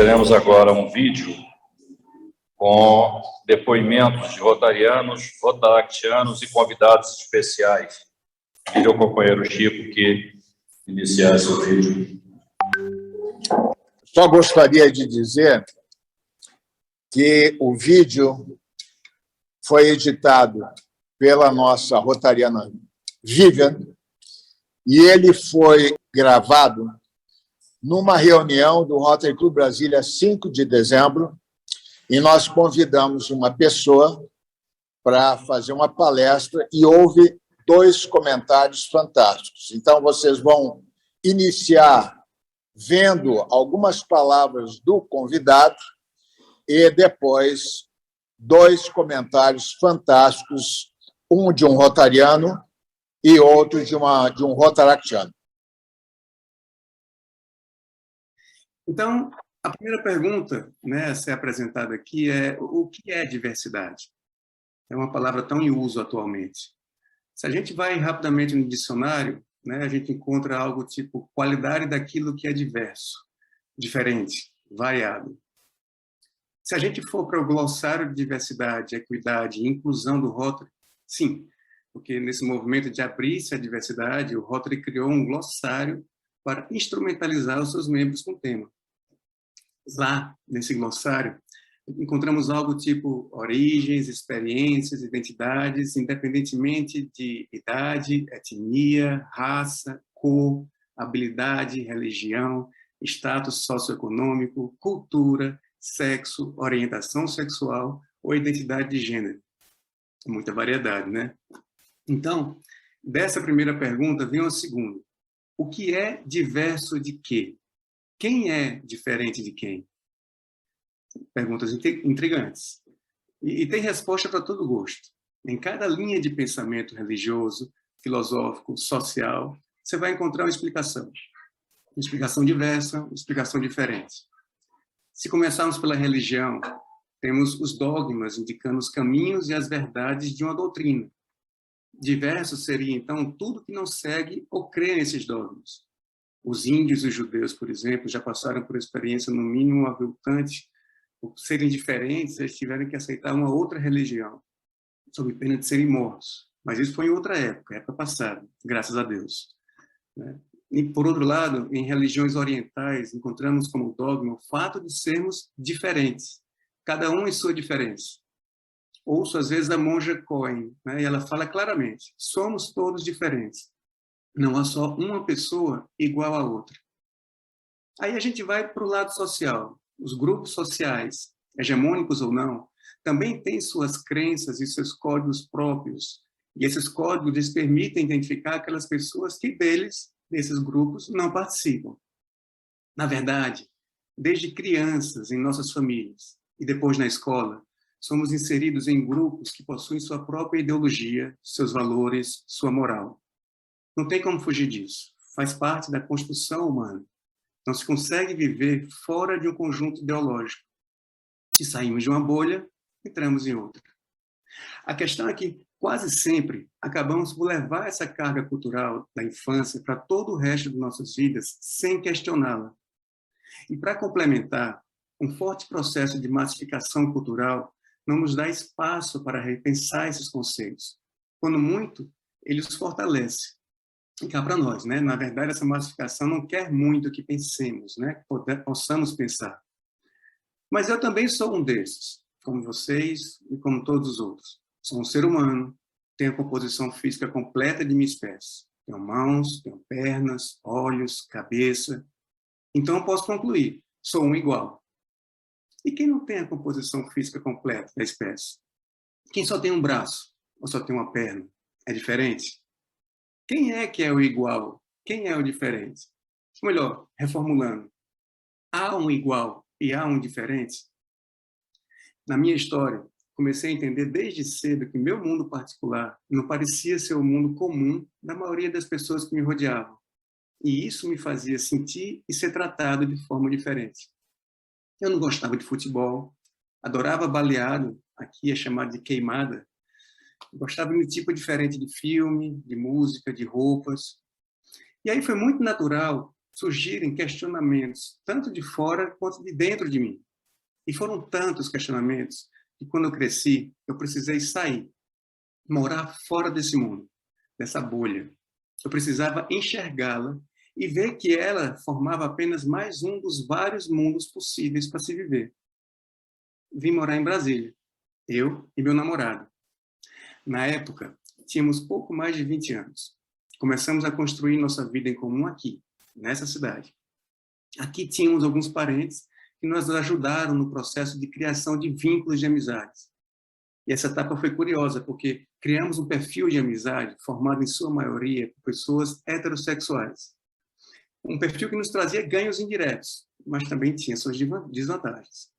teremos agora um vídeo com depoimentos de rotarianos, rotaractianos e convidados especiais. Pedi ao companheiro Chico que iniciasse o vídeo. Só gostaria de dizer que o vídeo foi editado pela nossa rotariana Vivian e ele foi gravado numa reunião do Rotary Club Brasília, 5 de dezembro, e nós convidamos uma pessoa para fazer uma palestra e houve 2 comentários fantásticos. Então, vocês vão iniciar vendo algumas palavras do convidado e depois 2 comentários fantásticos, um de um rotariano e outro de um rotaractiano. Então, a primeira pergunta, a ser apresentada aqui é: o que é diversidade? É uma palavra tão em uso atualmente. Se a gente vai rapidamente no dicionário, a gente encontra algo tipo qualidade daquilo que é diverso, diferente, variado. Se a gente for para o glossário de diversidade, equidade e inclusão do Rotary, sim, porque nesse movimento de abrir-se à diversidade, o Rotary criou um glossário para instrumentalizar os seus membros com o tema. Lá, nesse glossário, encontramos algo tipo origens, experiências, identidades, independentemente de idade, etnia, raça, cor, habilidade, religião, status socioeconômico, cultura, sexo, orientação sexual ou identidade de gênero. Muita variedade, né? Então, dessa primeira pergunta vem uma segunda. O que é diverso de quê? Quem é diferente de quem? Perguntas intrigantes. E tem resposta para todo gosto. Em cada linha de pensamento religioso, filosófico, social, você vai encontrar uma explicação. Uma explicação diversa, uma explicação diferente. Se começarmos pela religião, temos os dogmas indicando os caminhos e as verdades de uma doutrina. Diverso seria, então, tudo que não segue ou crê nesses dogmas. Os índios e os judeus, por exemplo, já passaram por experiência, no mínimo, aviltante. Por serem diferentes, eles tiveram que aceitar uma outra religião, sob pena de serem mortos. Mas isso foi em outra época passada, graças a Deus. E, por outro lado, em religiões orientais, encontramos como dogma o fato de sermos diferentes, cada um em sua diferença. Ouço, às vezes, a monja Cohen, e ela fala claramente: somos todos diferentes. Não há só uma pessoa igual a outra. Aí a gente vai para o lado social. Os grupos sociais, hegemônicos ou não, também têm suas crenças e seus códigos próprios. E esses códigos lhes permitem identificar aquelas pessoas que desses grupos, não participam. Na verdade, desde crianças, em nossas famílias, e depois na escola, somos inseridos em grupos que possuem sua própria ideologia, seus valores, sua moral. Não tem como fugir disso. Faz parte da construção humana. Não se consegue viver fora de um conjunto ideológico. Se saímos de uma bolha, entramos em outra. A questão é que, quase sempre, acabamos por levar essa carga cultural da infância para todo o resto de nossas vidas, sem questioná-la. E, para complementar, um forte processo de massificação cultural não nos dá espaço para repensar esses conceitos. Quando muito, ele os fortalece. E cá para nós, Na verdade, essa massificação não quer muito que pensemos, que possamos pensar. Mas eu também sou um desses, como vocês e como todos os outros. Sou um ser humano, tenho a composição física completa de minha espécie. Tenho mãos, tenho pernas, olhos, cabeça. Então eu posso concluir, sou um igual. E quem não tem a composição física completa da espécie? Quem só tem um braço ou só tem uma perna? É diferente? Quem é que é o igual? Quem é o diferente? Ou melhor, reformulando, há um igual e há um diferente? Na minha história, comecei a entender desde cedo que meu mundo particular não parecia ser o mundo comum da maioria das pessoas que me rodeavam. E isso me fazia sentir e ser tratado de forma diferente. Eu não gostava de futebol, adorava baleado, aqui é chamado de queimada. Gostava de um tipo diferente de filme, de música, de roupas. E aí foi muito natural surgirem questionamentos, tanto de fora quanto de dentro de mim. E foram tantos questionamentos que, quando eu cresci, eu precisei sair, morar fora desse mundo, dessa bolha. Eu precisava enxergá-la e ver que ela formava apenas mais um dos vários mundos possíveis para se viver. Vim morar em Brasília, eu e meu namorado. Na época, tínhamos pouco mais de 20 anos. Começamos a construir nossa vida em comum aqui, nessa cidade. Aqui tínhamos alguns parentes que nos ajudaram no processo de criação de vínculos de amizades. E essa etapa foi curiosa, porque criamos um perfil de amizade formado, em sua maioria, por pessoas heterossexuais. Um perfil que nos trazia ganhos indiretos, mas também tinha suas desvantagens.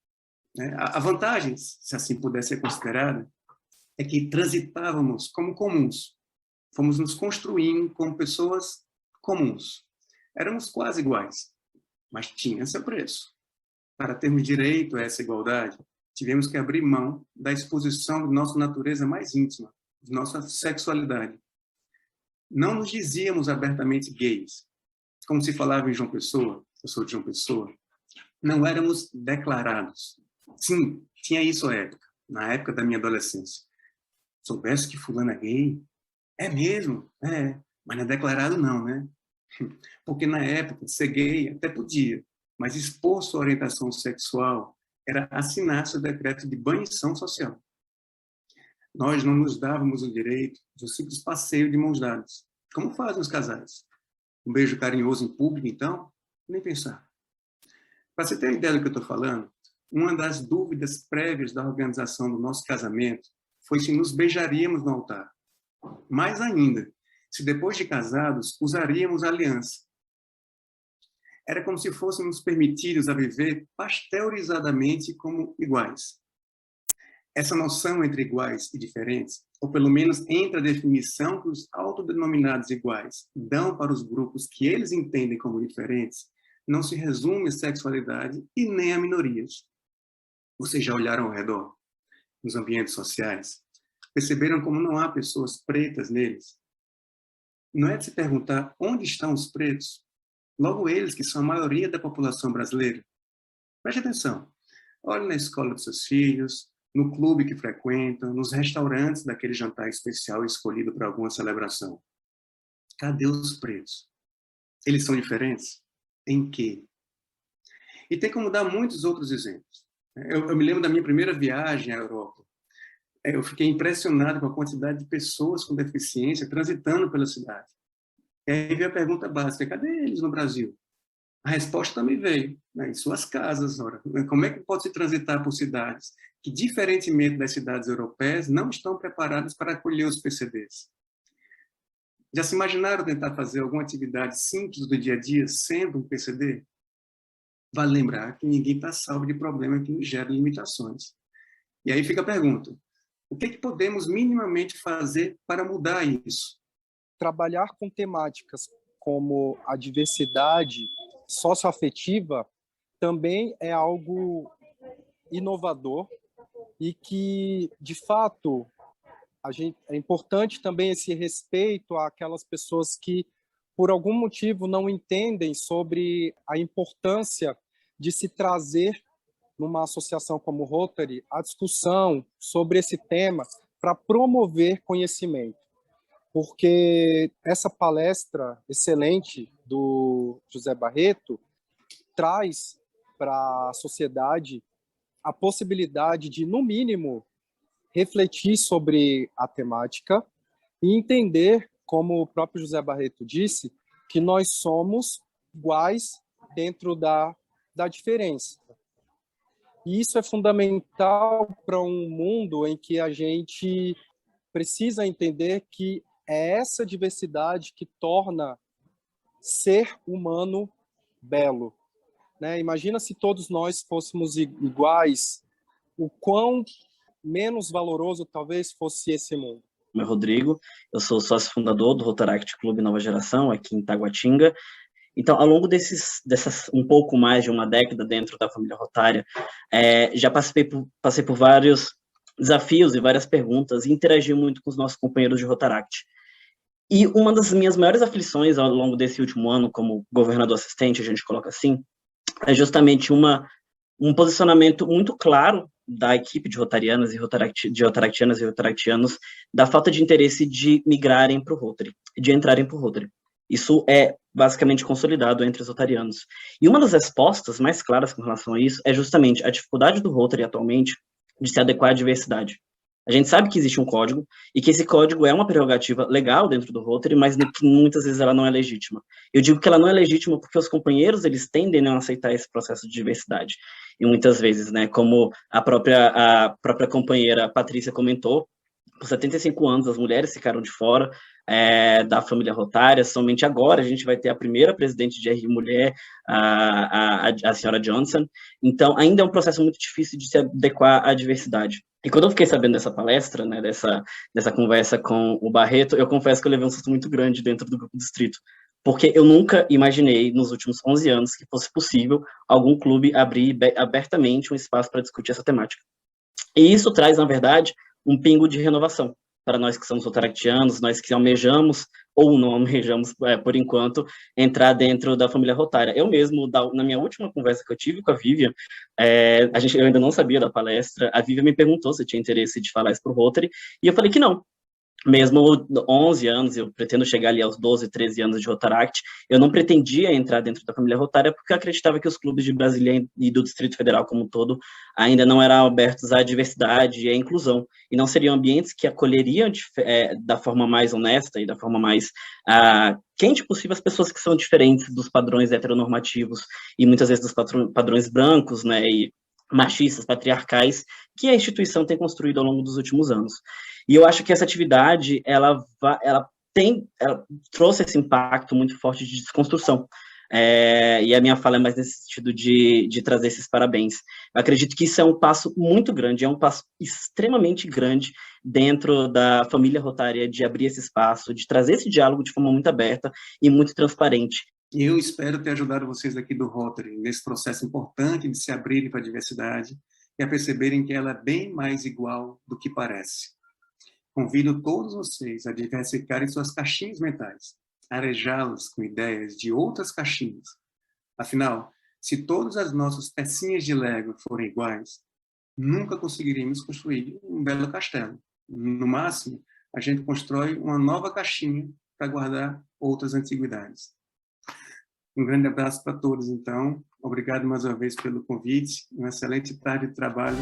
A vantagem, se assim pudesse ser considerada, é que transitávamos como comuns. Fomos nos construindo como pessoas comuns. Éramos quase iguais, mas tinha seu preço. Para termos direito a essa igualdade, tivemos que abrir mão da exposição de nossa natureza mais íntima, de nossa sexualidade. Não nos dizíamos abertamente gays, como se falava em João Pessoa, eu sou de João Pessoa. Não éramos declarados. Sim, tinha isso na época da minha adolescência. Soubesse que fulano é gay? É mesmo? É, mas não é declarado não, né? Porque na época, ser gay até podia, mas expor sua orientação sexual era assinar seu decreto de banição social. Nós não nos dávamos o direito de um simples passeio de mãos dadas, como fazem os casais. Um beijo carinhoso em público, então, nem pensar. Para você ter uma ideia do que eu estou falando, uma das dúvidas prévias da organização do nosso casamento foi se nos beijaríamos no altar. Mais ainda, se depois de casados usaríamos a aliança. Era como se fôssemos permitidos a viver pasteurizadamente como iguais. Essa noção entre iguais e diferentes, ou pelo menos entre a definição que os autodenominados iguais dão para os grupos que eles entendem como diferentes, não se resume à sexualidade e nem a minorias. Vocês já olharam ao redor, nos ambientes sociais? Perceberam como não há pessoas pretas neles? Não é de se perguntar onde estão os pretos? Logo eles, que são a maioria da população brasileira. Preste atenção. Olhe na escola dos seus filhos, no clube que frequentam, nos restaurantes daquele jantar especial escolhido para alguma celebração. Cadê os pretos? Eles são diferentes? Em quê? E tem como dar muitos outros exemplos. Eu me lembro da minha primeira viagem à Europa. Eu fiquei impressionado com a quantidade de pessoas com deficiência transitando pela cidade. E aí veio a pergunta básica: cadê eles no Brasil? A resposta também veio, né, em suas casas. Ora. Como é que pode se transitar por cidades que, diferentemente das cidades europeias, não estão preparadas para acolher os PCDs? Já se imaginaram tentar fazer alguma atividade simples do dia a dia sendo um PCD? Vale lembrar que ninguém está salvo de problema que nos gera limitações. E aí fica a pergunta: o que podemos minimamente fazer para mudar isso? Trabalhar com temáticas como a diversidade socioafetiva também é algo inovador e que, de fato, é importante também esse respeito àquelas pessoas que, por algum motivo, não entendem sobre a importância de se trazer, numa associação como Rotary, a discussão sobre esse tema para promover conhecimento. Porque essa palestra excelente do José Barreto traz para a sociedade a possibilidade de, no mínimo, refletir sobre a temática e entender, como o próprio José Barreto disse, que nós somos iguais dentro da diferença. E isso é fundamental para um mundo em que a gente precisa entender que é essa diversidade que torna ser humano belo. Né? Imagina se todos nós fôssemos iguais, o quão menos valoroso talvez fosse esse mundo. Meu Rodrigo, eu sou sócio fundador do Rotaract Clube Nova Geração, aqui em Taguatinga. Então, ao longo dessas um pouco mais de uma década dentro da família Rotária, já passei por vários desafios e várias perguntas e interagi muito com os nossos companheiros de Rotaract. E uma das minhas maiores aflições ao longo desse último ano, como governador assistente, a gente coloca assim, é justamente um posicionamento muito claro da equipe de rotarianas e rotaractianos da falta de interesse de migrarem para o Rotary, de entrarem para o Rotary. Isso é basicamente consolidado entre os rotarianos. E uma das respostas mais claras com relação a isso é justamente a dificuldade do Rotary atualmente de se adequar à diversidade. A gente sabe que existe um código, e que esse código é uma prerrogativa legal dentro do Rotary, mas muitas vezes ela não é legítima. Eu digo que ela não é legítima porque os companheiros, eles tendem a não aceitar esse processo de diversidade. E muitas vezes, né, como a própria companheira Patrícia comentou, por 75 anos as mulheres ficaram de fora da família rotária. Somente agora a gente vai ter a primeira presidente de RI mulher, a senhora Johnson. Então, ainda é um processo muito difícil de se adequar à diversidade. E quando eu fiquei sabendo dessa palestra, né, dessa conversa com o Barreto, eu confesso que eu levei um susto muito grande dentro do grupo distrito, porque eu nunca imaginei, nos últimos 11 anos, que fosse possível algum clube abrir abertamente um espaço para discutir essa temática. E isso traz, na verdade, um pingo de renovação para nós que somos rotaractianos, nós que almejamos, ou não almejamos, por enquanto, entrar dentro da família rotária. Eu mesmo, na minha última conversa que eu tive com a Vivian, eu ainda não sabia da palestra, a Vivian me perguntou se tinha interesse de falar isso para o Rotary, e eu falei que não. Mesmo 11 anos, eu pretendo chegar ali aos 12, 13 anos de Rotaract, eu não pretendia entrar dentro da família rotária porque eu acreditava que os clubes de Brasília e do Distrito Federal como um todo ainda não eram abertos à diversidade e à inclusão, e não seriam ambientes que acolheriam da forma mais honesta e da forma mais quente possível as pessoas que são diferentes dos padrões heteronormativos e muitas vezes dos padrões brancos, né, e machistas, patriarcais, que a instituição tem construído ao longo dos últimos anos. E eu acho que essa atividade, ela trouxe esse impacto muito forte de desconstrução. E a minha fala é mais nesse sentido de trazer esses parabéns. Eu acredito que isso é um passo muito grande, é um passo extremamente grande dentro da família rotária, de abrir esse espaço, de trazer esse diálogo de forma muito aberta e muito transparente. E eu espero ter ajudado vocês aqui do Rotary nesse processo importante de se abrirem para a diversidade e a perceberem que ela é bem mais igual do que parece. Convido todos vocês a diversificarem suas caixinhas mentais, arejá-las com ideias de outras caixinhas. Afinal, se todas as nossas pecinhas de Lego forem iguais, nunca conseguiríamos construir um belo castelo. No máximo, a gente constrói uma nova caixinha para guardar outras antiguidades. Um grande abraço para todos, então. Obrigado mais uma vez pelo convite. Uma excelente tarde de trabalho.